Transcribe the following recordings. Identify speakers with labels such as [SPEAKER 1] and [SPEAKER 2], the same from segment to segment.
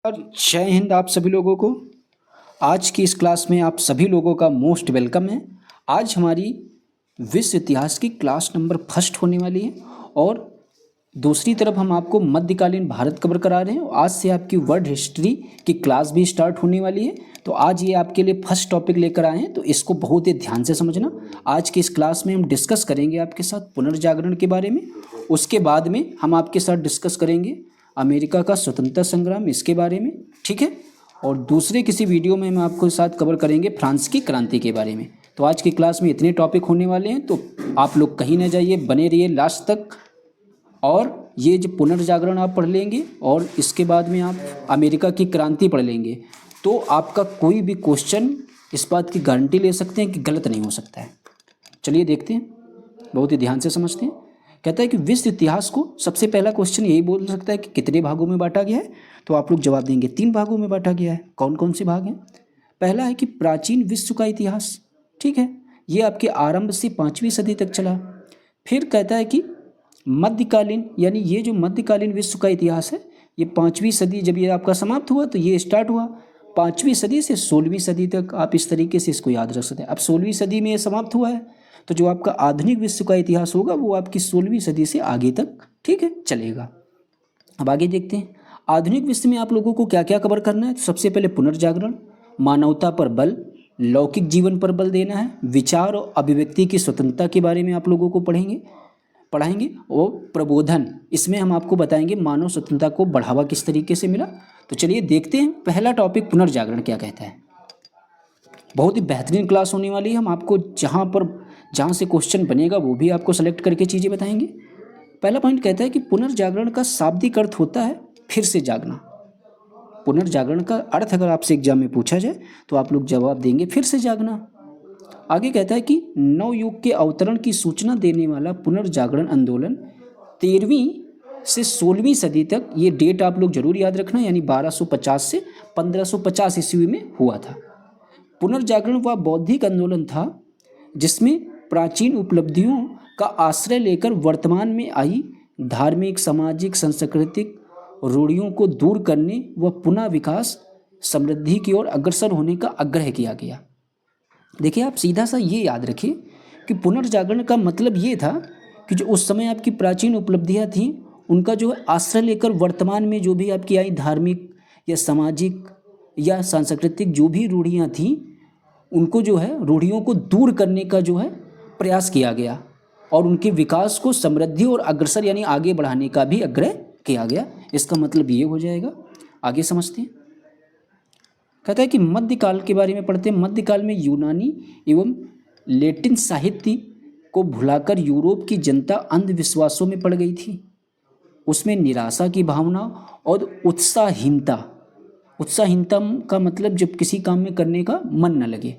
[SPEAKER 1] और जय हिंद आप सभी लोगों को। आज की इस क्लास में आप सभी लोगों का मोस्ट वेलकम है। आज हमारी विश्व इतिहास की क्लास नंबर फर्स्ट होने वाली है और दूसरी तरफ हम आपको मध्यकालीन भारत कवर करा रहे हैं। आज से आपकी वर्ल्ड हिस्ट्री की क्लास भी स्टार्ट होने वाली है। तो आज ये आपके लिए फर्स्ट टॉपिक लेकर आए हैं, तो इसको बहुत ही ध्यान से समझना। आज की इस क्लास में हम डिस्कस करेंगे आपके साथ पुनर्जागरण के बारे में। उसके बाद में हम आपके साथ डिस्कस करेंगे अमेरिका का स्वतंत्रता संग्राम, इसके बारे में, ठीक है। और दूसरे किसी वीडियो में हम आपको साथ कवर करेंगे फ्रांस की क्रांति के बारे में। तो आज की क्लास में इतने टॉपिक होने वाले हैं, तो आप लोग कहीं ना जाइए, बने रहिए लास्ट तक। और ये जो पुनर्जागरण आप पढ़ लेंगे और इसके बाद में आप अमेरिका की क्रांति पढ़ लेंगे, तो आपका कोई भी क्वेश्चन इस बात की गारंटी ले सकते हैं कि गलत नहीं हो सकता है। चलिए देखते हैं, बहुत ही ध्यान से समझते हैं। कहता है कि विश्व इतिहास को सबसे पहला क्वेश्चन यही बोल सकता है कि कितने भागों में बांटा गया है। तो आप लोग जवाब देंगे 3 भागों में बांटा गया है। कौन कौन से भाग हैं? पहला है कि प्राचीन विश्व का इतिहास, ठीक है, ये आपके आरंभ से 5वीं सदी तक चला। फिर कहता है कि मध्यकालीन, यानी ये जो मध्यकालीन विश्व का इतिहास है, ये 5वीं सदी जब ये आपका समाप्त हुआ तो ये स्टार्ट हुआ 5वीं सदी से 16वीं सदी तक। आप इस तरीके से इसको याद रख सकते हैं। अब 16वीं सदी में ये समाप्त हुआ है, तो जो आपका आधुनिक विश्व का इतिहास होगा वो आपकी 16वीं सदी से आगे तक, ठीक है, चलेगा। अब आगे देखते हैं आधुनिक विश्व में आप लोगों को क्या क्या कवर करना है। तो सबसे पहले पुनर्जागरण, मानवता पर बल, लौकिक जीवन पर बल देना है, विचार और अभिव्यक्ति की स्वतंत्रता के बारे में आप लोगों को पढ़ाएंगे और प्रबोधन, इसमें हम आपको बताएंगे मानव स्वतंत्रता को बढ़ावा किस तरीके से मिला। तो चलिए देखते हैं पहला टॉपिक पुनर्जागरण क्या कहता है। बहुत ही बेहतरीन क्लास होने वाली है। हम आपको जहाँ से क्वेश्चन बनेगा वो भी आपको सेलेक्ट करके चीज़ें बताएंगे। पहला पॉइंट कहता है कि पुनर्जागरण का शाब्दिक अर्थ होता है फिर से जागना। पुनर्जागरण का अर्थ अगर आपसे एग्जाम में पूछा जाए तो आप लोग जवाब देंगे फिर से जागना। आगे कहता है कि नवयुग के अवतरण की सूचना देने वाला पुनर्जागरण आंदोलन 13वीं से 16वीं सदी तक, ये डेट आप लोग जरूर याद रखना, यानी 1250 से 1550 ईस्वी में हुआ था। पुनर्जागरण वह बौद्धिक आंदोलन था जिसमें प्राचीन उपलब्धियों का आश्रय लेकर वर्तमान में आई धार्मिक, सामाजिक, सांस्कृतिक रूढ़ियों को दूर करने व पुनः विकास, समृद्धि की ओर अग्रसर होने का आग्रह किया गया। देखिए, आप सीधा सा ये याद रखिए कि पुनर्जागरण का मतलब ये था कि जो उस समय आपकी प्राचीन उपलब्धियां थीं उनका जो है आश्रय लेकर वर्तमान में जो भी आपकी आई धार्मिक या सामाजिक या सांस्कृतिक जो भी रूढ़ियाँ थीं, उनको जो है रूढ़ियों को दूर करने का जो है प्रयास किया गया और उनके विकास को समृद्धि और अग्रसर यानी आगे बढ़ाने का भी आग्रह किया गया। इसका मतलब ये हो जाएगा। आगे समझते हैं। कहता है कि मध्यकाल के बारे में पढ़ते हैं। मध्यकाल में यूनानी एवं लैटिन साहित्य को भुलाकर यूरोप की जनता अंधविश्वासों में पड़ गई थी। उसमें निराशा की भावना और उत्साहहीनता का मतलब जब किसी काम में करने का मन न लगे,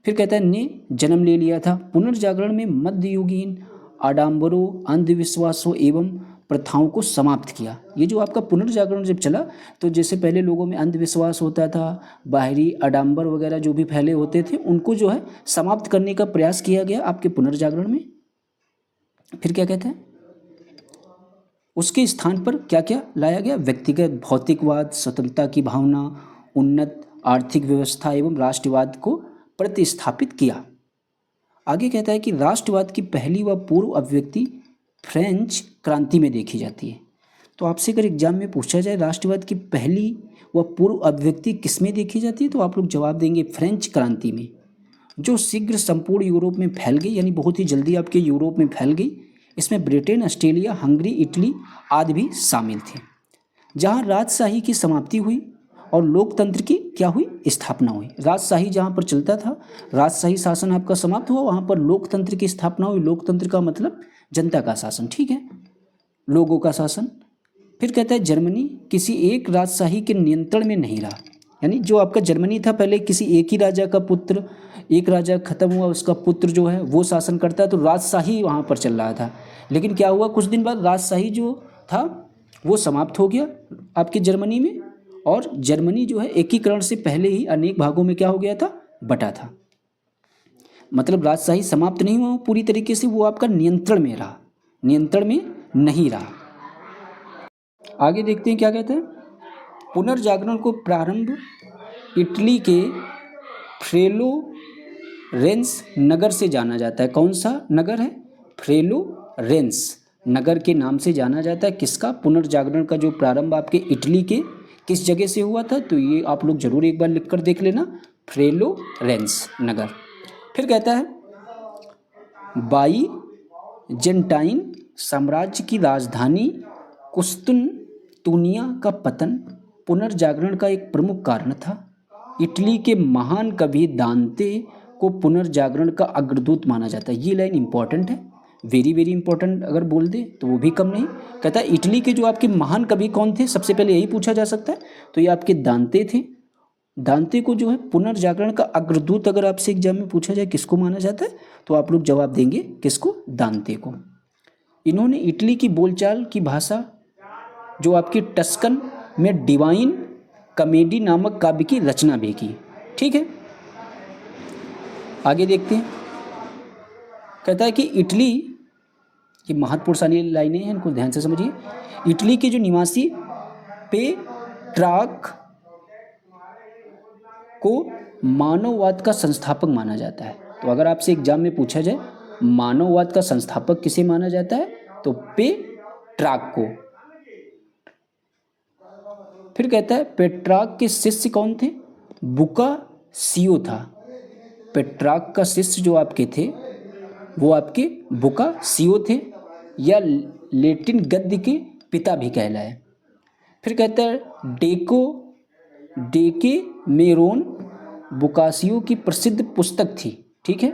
[SPEAKER 1] फिर कहता है ने जन्म ले लिया था। पुनर्जागरण में मध्ययुगीन आडंबरों, अंधविश्वासों एवं प्रथाओं को समाप्त किया। ये जो आपका पुनर्जागरण जब चला, तो जैसे पहले लोगों में अंधविश्वास होता था, बाहरी आडंबर वगैरह जो भी फैले होते थे, उनको जो है समाप्त करने का प्रयास किया गया आपके पुनर्जागरण में। फिर क्या कहते हैं, उसके स्थान पर क्या क्या लाया गया? व्यक्तिगत भौतिकवाद, स्वतंत्रता की भावना, उन्नत आर्थिक व्यवस्था एवं राष्ट्रवाद को प्रतिस्थापित किया। आगे कहता है कि राष्ट्रवाद की पहली व पूर्व अभिव्यक्ति फ्रेंच क्रांति में देखी जाती है। तो आपसे अगर एग्जाम में पूछा जाए राष्ट्रवाद की पहली व पूर्व अभिव्यक्ति किस में देखी जाती है, तो आप लोग जवाब देंगे फ्रेंच क्रांति में, जो शीघ्र संपूर्ण यूरोप में फैल गई, यानी बहुत ही जल्दी आपके यूरोप में फैल गई। इसमें ब्रिटेन, ऑस्ट्रेलिया, हंगरी, इटली आदि भी शामिल थे। जहाँ राजशाही की समाप्ति हुई और लोकतंत्र की क्या हुई? स्थापना हुई। राजशाही जहाँ पर चलता था, राजशाही शासन आपका समाप्त हुआ, वहाँ पर लोकतंत्र की स्थापना हुई। लोकतंत्र का मतलब जनता का शासन, ठीक है, लोगों का शासन। फिर कहता है जर्मनी किसी एक राजशाही के नियंत्रण में नहीं रहा, यानी जो आपका जर्मनी था पहले किसी एक ही राजा का पुत्र, एक राजा खत्म हुआ, उसका पुत्र जो है वो शासन करता है, तो राजशाही वहाँ पर चल रहा था। लेकिन क्या हुआ, कुछ दिन बाद राजशाही जो था वो समाप्त हो गया आपके जर्मनी में, और जर्मनी जो है एकीकरण से पहले ही अनेक भागों में क्या हो गया था? बटा था। मतलब राजशाही समाप्त नहीं हुआ पूरी तरीके से, वो आपका नियंत्रण में रहा, नियंत्रण में नहीं रहा। आगे देखते हैं क्या कहते हैं। पुनर्जागरण को प्रारंभ इटली के फ्लोरेंस नगर से जाना जाता है। कौन सा नगर है? फ्लोरेंस नगर के नाम से जाना जाता है। किसका पुनर्जागरण का जो प्रारंभ आपके इटली के किस जगह से हुआ था? तो ये आप लोग जरूर एक बार लिख कर देख लेना, फ्लोरेंस नगर। फिर कहता है बाईजेंटाइन साम्राज्य की राजधानी कुस्तुनतुनिया का पतन पुनर्जागरण का एक प्रमुख कारण था। इटली के महान कवि दांते को पुनर्जागरण का अग्रदूत माना जाता है। ये लाइन इंपॉर्टेंट है, वेरी वेरी इंपॉर्टेंट। अगर बोल दे तो वो भी कम नहीं। कहता है इटली के जो आपके महान कवि कौन थे, सबसे पहले यही पूछा जा सकता है। तो ये आपके दांते थे। दांते को जो है पुनर्जागरण का अग्रदूत अगर आपसे एग्जाम में पूछा जाए किसको माना जाता है, तो आप लोग जवाब देंगे किसको? दांते को। इन्होंने इटली की बोलचाल की भाषा जो आपकी टस्कन में डिवाइन कॉमेडी नामक काव्य की रचना भी की। ठीक है, आगे देखते हैं। कहता है कि इटली, ये महत्वपूर्ण सारी लाइनें हैं, इनको ध्यान से समझिए। इटली के जो निवासी पेट्रार्क को मानववाद का संस्थापक माना जाता है। तो अगर आपसे एग्जाम में पूछा जाए मानववाद का संस्थापक किसे माना जाता है, तो पेट्रार्क को। फिर कहता है पेट्रार्क के शिष्य कौन थे? बुकासियो था। पेट्रार्क का शिष्य जो आपके थे वो आपके बुकासियो थे, या लैटिन गद्य के पिता भी कहलाए। फिर कहता है डेकेमेरोन बुकासियो की प्रसिद्ध पुस्तक थी। ठीक है,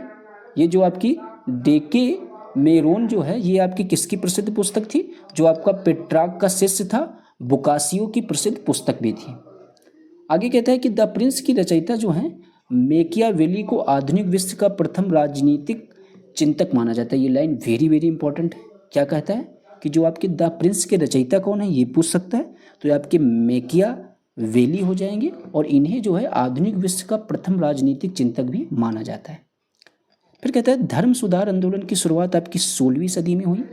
[SPEAKER 1] ये जो आपकी डेकेमेरोन जो है ये आपकी किसकी प्रसिद्ध पुस्तक थी? जो आपका पेट्रार्क का शिष्य था बुकासियो की प्रसिद्ध पुस्तक भी थी। आगे कहता है कि द प्रिंस की रचयिता जो है मैकियावेली को आधुनिक विश्व का प्रथम राजनीतिक चिंतक माना जाता है। ये लाइन वेरी वेरी इंपॉर्टेंट है। क्या कहता है कि जो आपके द प्रिंस के रचयिता कौन है, ये पूछ सकता है। तो ये आपके मैकियावेली हो जाएंगे, और इन्हें जो है आधुनिक विश्व का प्रथम राजनीतिक चिंतक भी माना जाता है। फिर कहता है धर्म सुधार आंदोलन की शुरुआत आपकी 16वीं सदी में हुई।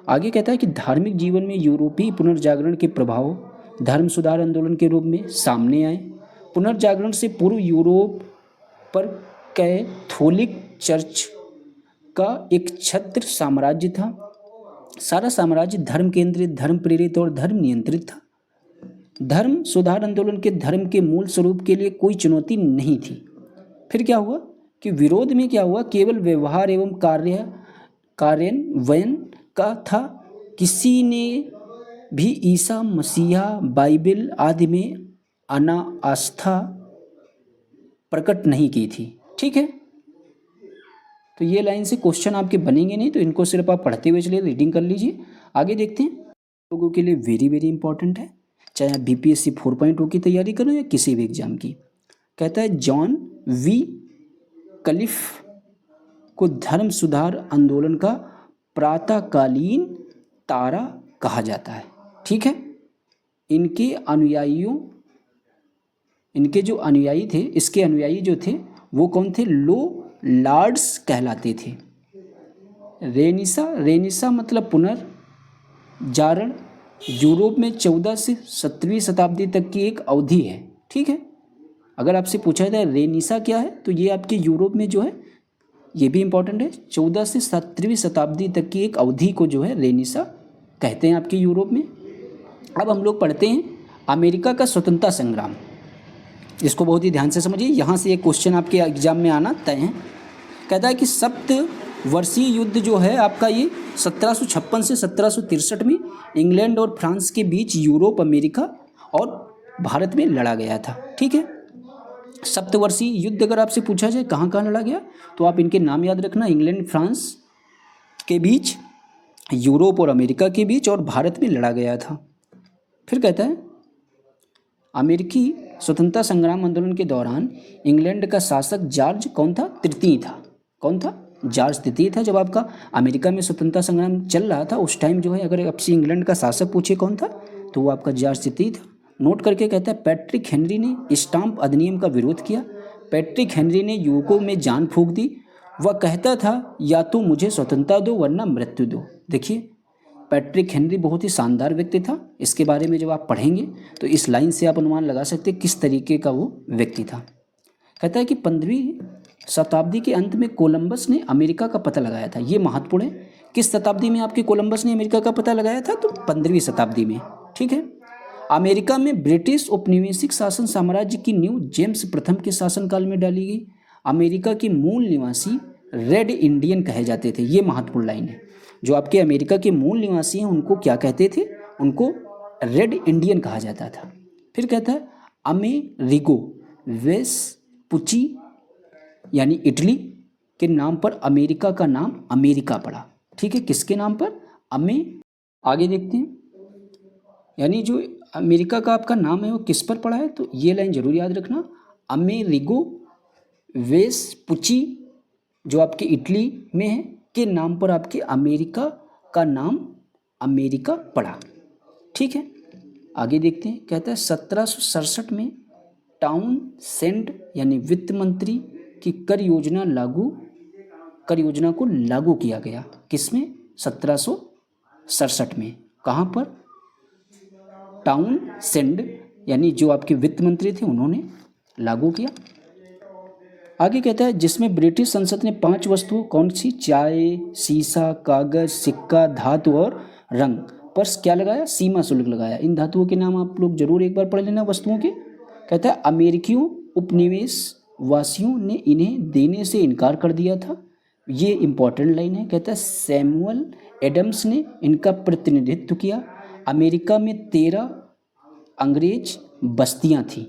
[SPEAKER 1] आगे कहता है कि धार्मिक जीवन में यूरोपीय पुनर्जागरण के प्रभाव धर्म सुधार आंदोलन के रूप में सामने आए। पुनर्जागरण से पूर्व यूरोप पर कैथोलिक चर्च का एक छत्र साम्राज्य था। सारा साम्राज्य धर्म केंद्रित, धर्म प्रेरित और धर्म नियंत्रित था। धर्म सुधार आंदोलन के धर्म के मूल स्वरूप के लिए कोई चुनौती नहीं थी। फिर क्या हुआ कि विरोध में क्या हुआ, केवल व्यवहार एवं कार्यान्वयन का था। किसी ने भी ईसा मसीहा बाइबल आदि में आस्था प्रकट नहीं की थी। ठीक है, तो ये लाइन से क्वेश्चन आपके बनेंगे नहीं, तो इनको सिर्फ आप पढ़ते हुए चलिए, रीडिंग कर लीजिए। आगे देखते हैं, लोगों के लिए वेरी वेरी इंपॉर्टेंट है, चाहे आप बीपीएससी 4.0 की तैयारी करो या किसी भी एग्जाम की। कहता है जॉन वी कलिफ को धर्म सुधार आंदोलन का प्रातःकालीन तारा कहा जाता है। ठीक है, इनके जो अनुयायी थे, इसके अनुयायी जो थे वो कौन थे? लॉर्ड्स कहलाते थे। रेनिसा मतलब पुनर्जागरण यूरोप में 14 से 17वीं शताब्दी तक की एक अवधि है। ठीक है, अगर आपसे पूछा जाए रेनिसा क्या है, तो ये आपके यूरोप में जो है, ये भी इंपॉर्टेंट है, 14 से 17वीं शताब्दी तक की एक अवधि को जो है रेनिसा कहते हैं आपके यूरोप में। अब हम लोग पढ़ते हैं अमेरिका का स्वतंत्रता संग्राम। इसको बहुत ही ध्यान से समझिए, यहाँ से एक क्वेश्चन आपके एग्जाम में आना तय है। कहता है कि सप्तवर्षीय युद्ध जो है आपका ये 1756 से 1763 में इंग्लैंड और फ्रांस के बीच यूरोप, अमेरिका और भारत में लड़ा गया था। ठीक है, सप्तवर्षीय युद्ध अगर आपसे पूछा जाए कहाँ कहाँ लड़ा गया, तो आप इनके नाम याद रखना, इंग्लैंड फ्रांस के बीच, यूरोप और अमेरिका के बीच, और भारत में लड़ा गया था। फिर कहता है अमेरिकी स्वतंत्रता संग्राम आंदोलन के दौरान इंग्लैंड का शासक जॉर्ज कौन था? तृतीय था। कौन था? जॉर्ज तृतीय था। जब आपका अमेरिका में स्वतंत्रता संग्राम चल रहा था उस टाइम जो है, अगर आपसे इंग्लैंड का शासक पूछे कौन था, तो वो आपका जॉर्ज तृतीय था। नोट करके कहता है पैट्रिक हेनरी ने स्टाम्प अधिनियम का विरोध किया। पैट्रिक हेनरी ने युवकों में जान फूंक दी। वह कहता था या तो मुझे स्वतंत्रता दो वरना मृत्यु दो। देखिए, पैट्रिक हेनरी बहुत ही शानदार व्यक्ति था। इसके बारे में जब आप पढ़ेंगे तो इस लाइन से आप अनुमान लगा सकते हैं किस तरीके का वो व्यक्ति था। कहता है कि 15वीं शताब्दी के अंत में कोलंबस ने अमेरिका का पता लगाया था। ये महत्वपूर्ण है। किस शताब्दी में आपके कोलंबस ने अमेरिका का पता लगाया था? तो 15वीं शताब्दी में। ठीक है। अमेरिका में ब्रिटिश औपनिवेशिक शासन साम्राज्य की नींव जेम्स प्रथम के शासनकाल में डाली गई। अमेरिका के मूल निवासी रेड इंडियन कहे जाते थे। ये महत्वपूर्ण लाइन है। जो आपके अमेरिका के मूल निवासी हैं उनको क्या कहते थे? उनको रेड इंडियन कहा जाता था। फिर कहता है अमेरिगो वेस्पुची यानी इटली के नाम पर अमेरिका का नाम अमेरिका पड़ा। ठीक है, किसके नाम पर? आगे देखते हैं। यानी जो अमेरिका का आपका नाम है वो किस पर पड़ा है? तो ये लाइन जरूर याद रखना, अमेरिगो वेस्पुची जो आपके इटली में है के नाम पर आपके अमेरिका का नाम अमेरिका पड़ा। ठीक है, आगे देखते हैं। कहता है 1767 में टाउनसेंड यानी वित्त मंत्री की कर योजना को लागू किया गया। किसमें? 1767 में। कहाँ पर? टाउनसेंड यानी जो आपके वित्त मंत्री थे उन्होंने लागू किया। आगे कहता है जिसमें ब्रिटिश संसद ने 5 वस्तुओं, कौन सी? चाय, सीसा, कागज, सिक्का, धातु और रंग पर क्या लगाया? सीमा शुल्क लगाया। इन धातुओं के नाम आप लोग जरूर एक बार पढ़ लेना वस्तुओं के। कहता है अमेरिकियों उपनिवेश वासियों ने इन्हें देने से इनकार कर दिया था। ये इंपॉर्टेंट लाइन है। कहता है सैमुअल एडम्स ने इनका प्रतिनिधित्व किया। अमेरिका में 13 अंग्रेज बस्तियां थीं।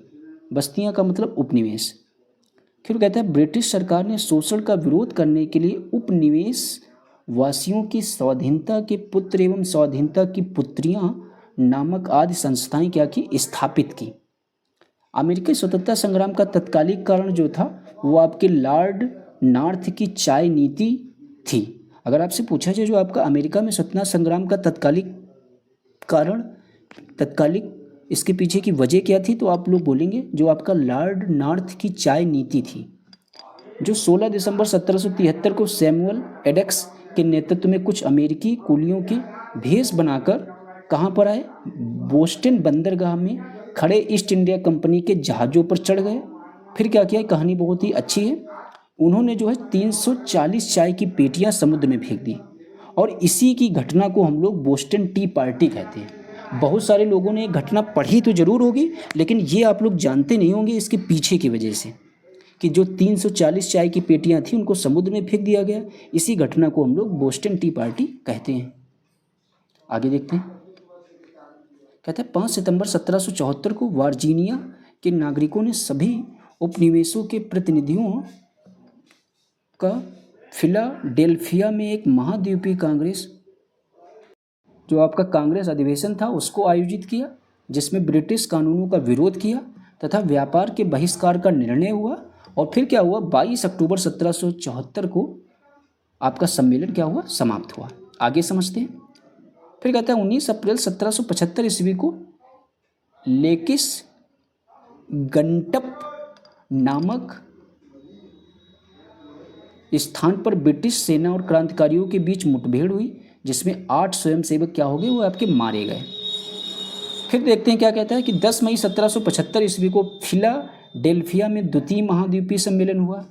[SPEAKER 1] बस्तियां का मतलब उपनिवेश। फिर कहता है ब्रिटिश सरकार ने शोषण का विरोध करने के लिए उपनिवेश वासियों की स्वाधीनता के पुत्र एवं स्वाधीनता की पुत्रियां नामक आदि संस्थाएं क्या की? स्थापित की। अमेरिकी स्वतंत्रता संग्राम का तत्कालिक कारण जो था वो आपके लॉर्ड नॉर्थ की चाय नीति थी। अगर आपसे पूछा जाए जो आपका अमेरिका में स्वतंत्रता संग्राम का तत्कालिक इसके पीछे की वजह क्या थी, तो आप लोग बोलेंगे जो आपका लॉर्ड नॉर्थ की चाय नीति थी, जो 16 दिसंबर 1773 को सैमुअल एडम्स के नेतृत्व में कुछ अमेरिकी कुलियों के भेष बनाकर कहाँ पर आए? बोस्टन बंदरगाह में खड़े ईस्ट इंडिया कंपनी के जहाज़ों पर चढ़ गए। फिर क्या किया? कहानी बहुत ही अच्छी है। उन्होंने जो है 340 चाय की पेटियां समुद्र में फेंक दी और इसी की घटना को हम लोग बोस्टन टी पार्टी कहते हैं। बहुत सारे लोगों ने घटना पढ़ी तो जरूर होगी, लेकिन ये आप लोग जानते नहीं होंगे इसके पीछे की वजह से कि जो 340 चाय की पेटियां थी उनको समुद्र में फेंक दिया गया। इसी घटना को हम लोग बोस्टन टी पार्टी कहते हैं। आगे देखते हैं। कहता है 5 सितंबर 1774 को वर्जीनिया के नागरिकों ने सभी उपनिवेशों के प्रतिनिधियों का फिलाडेल्फिया में एक महाद्वीपीय कांग्रेस जो आपका कांग्रेस अधिवेशन था उसको आयोजित किया, जिसमें ब्रिटिश कानूनों का विरोध किया तथा व्यापार के बहिष्कार का निर्णय हुआ। और फिर क्या हुआ? 22 अक्टूबर 1774 को आपका सम्मेलन क्या हुआ? समाप्त हुआ। आगे समझते हैं। फिर कहता है 19 अप्रैल 1775 ईस्वी को लेकिस गंटप नामक स्थान पर ब्रिटिश सेना और क्रांतिकारियों के बीच मुठभेड़ हुई, जिसमें 8 स्वयंसेवक क्या हो गए? वो आपके मारे गए। फिर देखते हैं क्या कहता है कि 10 मई 1775 ईस्वी को फिलाडेल्फिया में द्वितीय महाद्वीपीय सम्मेलन हुआ,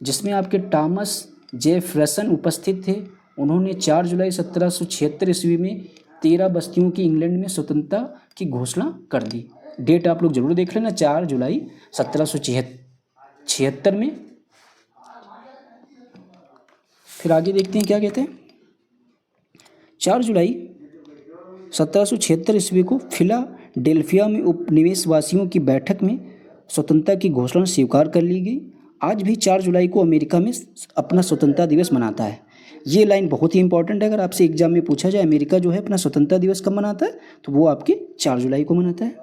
[SPEAKER 1] जिसमें आपके टॉमस जेफरसन उपस्थित थे। उन्होंने 4 जुलाई 1776 ईस्वी में 13 बस्तियों की इंग्लैंड में स्वतंत्रता की घोषणा कर दी। डेट आप लोग जरूर देख लेना, 4 जुलाई 1776 में। फिर आगे देखते हैं क्या कहते हैं। 4 जुलाई 1776 ईस्वी को फिलाडेल्फिया में उपनिवेशवासियों की बैठक में स्वतंत्रता की घोषणा स्वीकार कर ली गई। आज भी 4 जुलाई को अमेरिका में अपना स्वतंत्रता दिवस मनाता है। ये लाइन बहुत ही इंपॉर्टेंट है। अगर आपसे एग्जाम में पूछा जाए अमेरिका जो है अपना स्वतंत्रता दिवस कब मनाता है, तो वो आपके 4 जुलाई को मनाता है।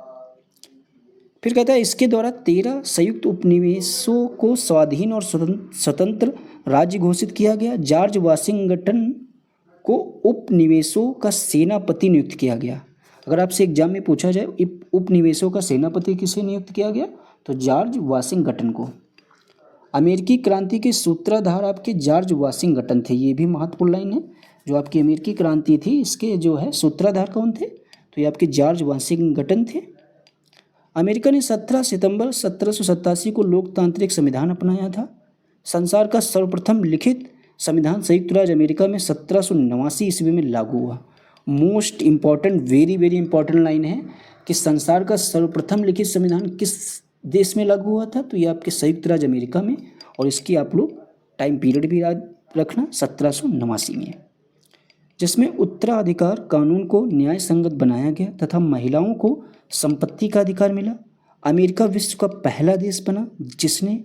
[SPEAKER 1] फिर कहता है इसके द्वारा 13 संयुक्त उपनिवेशों को स्वाधीन और स्वतंत्र राज्य घोषित किया गया। जॉर्ज वाशिंगटन को उपनिवेशों का सेनापति नियुक्त किया गया। अगर आपसे एग्जाम में पूछा जाए उपनिवेशों का सेनापति किसे नियुक्त किया गया, तो जॉर्ज वाशिंगटन को। अमेरिकी क्रांति के सूत्रधार आपके जॉर्ज वाशिंगटन थे। ये भी महत्वपूर्ण लाइन है। जो आपकी अमेरिकी क्रांति थी इसके जो है सूत्रधार कौन थे? तो ये आपके जॉर्ज वाशिंगटन थे। अमेरिका ने 17 सितंबर 1787 को लोकतांत्रिक संविधान अपनाया था। संसार का सर्वप्रथम लिखित संविधान संयुक्त राज्य अमेरिका में 1789 ईस्वी में लागू हुआ। Most important, very very important line है कि संसार का सर्वप्रथम लिखित संविधान किस देश में लागू हुआ था? तो ये आपके संयुक्त राज्य अमेरिका में, और इसकी आप लोग टाइम पीरियड भी याद रखना 1789 में, जिसमें उत्तराधिकार कानून को न्याय संगत बनाया गया तथा महिलाओं को संपत्ति का अधिकार मिला। अमेरिका विश्व का पहला देश बना जिसने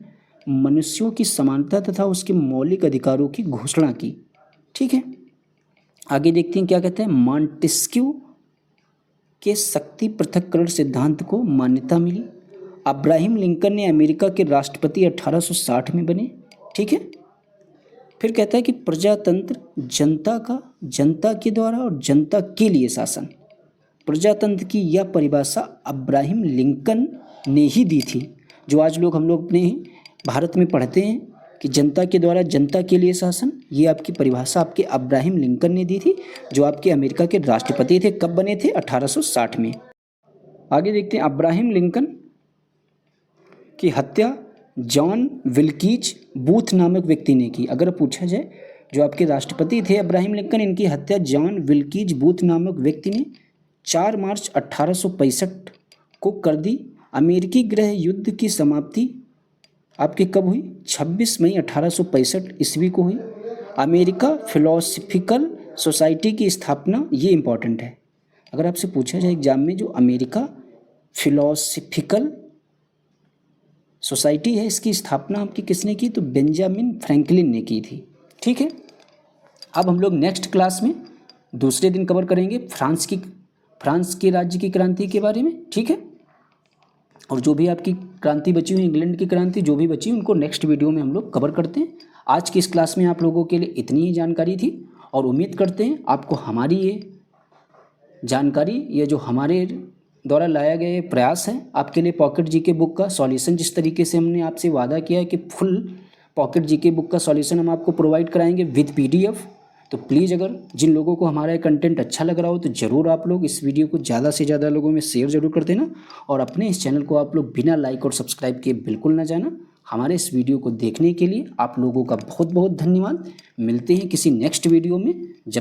[SPEAKER 1] मनुष्यों की समानता तथा उसके मौलिक अधिकारों की घोषणा की। ठीक है, आगे देखते हैं क्या कहते हैं। मॉन्टेस्क्यू के शक्ति पृथक्करण सिद्धांत को मान्यता मिली। अब्राहम लिंकन ने अमेरिका के राष्ट्रपति 1860 में बने। ठीक है, फिर कहता है कि प्रजातंत्र जनता के द्वारा और जनता के लिए शासन। प्रजातंत्र की यह परिभाषा अब्राहम लिंकन ने ही दी थी, जो आज हम लोग अपने भारत में पढ़ते हैं कि जनता के द्वारा जनता के लिए शासन। ये आपकी परिभाषा आपके अब्राहम लिंकन ने दी थी, जो आपके अमेरिका के राष्ट्रपति थे। कब बने थे? 1860 में। आगे देखते हैं, अब्राहम लिंकन की हत्या जॉन विल्कीज बूथ नामक व्यक्ति ने की। अगर पूछा जाए, जो आपके राष्ट्रपति थे अब्राहम लिंकन, इनकी हत्या जॉन विल्कीज बूथ नामक व्यक्ति ने 4 मार्च 1865 को कर दी। अमेरिकी गृह युद्ध की समाप्ति आपके कब हुई? 26 मई 1865 ईस्वी को हुई। अमेरिका फिलोसफिकल सोसाइटी की स्थापना, ये इंपॉर्टेंट है। अगर आपसे पूछा जाए एग्जाम में, जो अमेरिका फिलोसफिकल सोसाइटी है, इसकी स्थापना आपकी किसने की? तो बेंजामिन फ्रैंकलिन ने की थी। ठीक है, अब हम लोग नेक्स्ट क्लास में दूसरे दिन कवर करेंगे फ्रांस के राज्य की क्रांति के बारे में। ठीक है, और जो भी आपकी क्रांति बची हुई, इंग्लैंड की क्रांति जो भी बची, उनको नेक्स्ट वीडियो में हम लोग कवर करते हैं। आज की इस क्लास में आप लोगों के लिए इतनी ही जानकारी थी, और उम्मीद करते हैं आपको हमारी ये जानकारी, ये जो हमारे द्वारा लाया गया ये प्रयास है आपके लिए पॉकेट जीके बुक का सॉल्यूशन, जिस तरीके से हमने आपसे वादा किया है कि फुल पॉकेट जीके बुक का सॉल्यूशन हम आपको प्रोवाइड कराएंगे विद पीडीएफ। तो प्लीज़, अगर जिन लोगों को हमारा कंटेंट अच्छा लग रहा हो तो ज़रूर आप लोग इस वीडियो को ज़्यादा से ज़्यादा लोगों में शेयर ज़रूर कर देना, और अपने इस चैनल को आप लोग बिना लाइक और सब्सक्राइब किए बिल्कुल ना जाना। हमारे इस वीडियो को देखने के लिए आप लोगों का बहुत बहुत धन्यवाद। मिलते हैं किसी नेक्स्ट वीडियो में। जब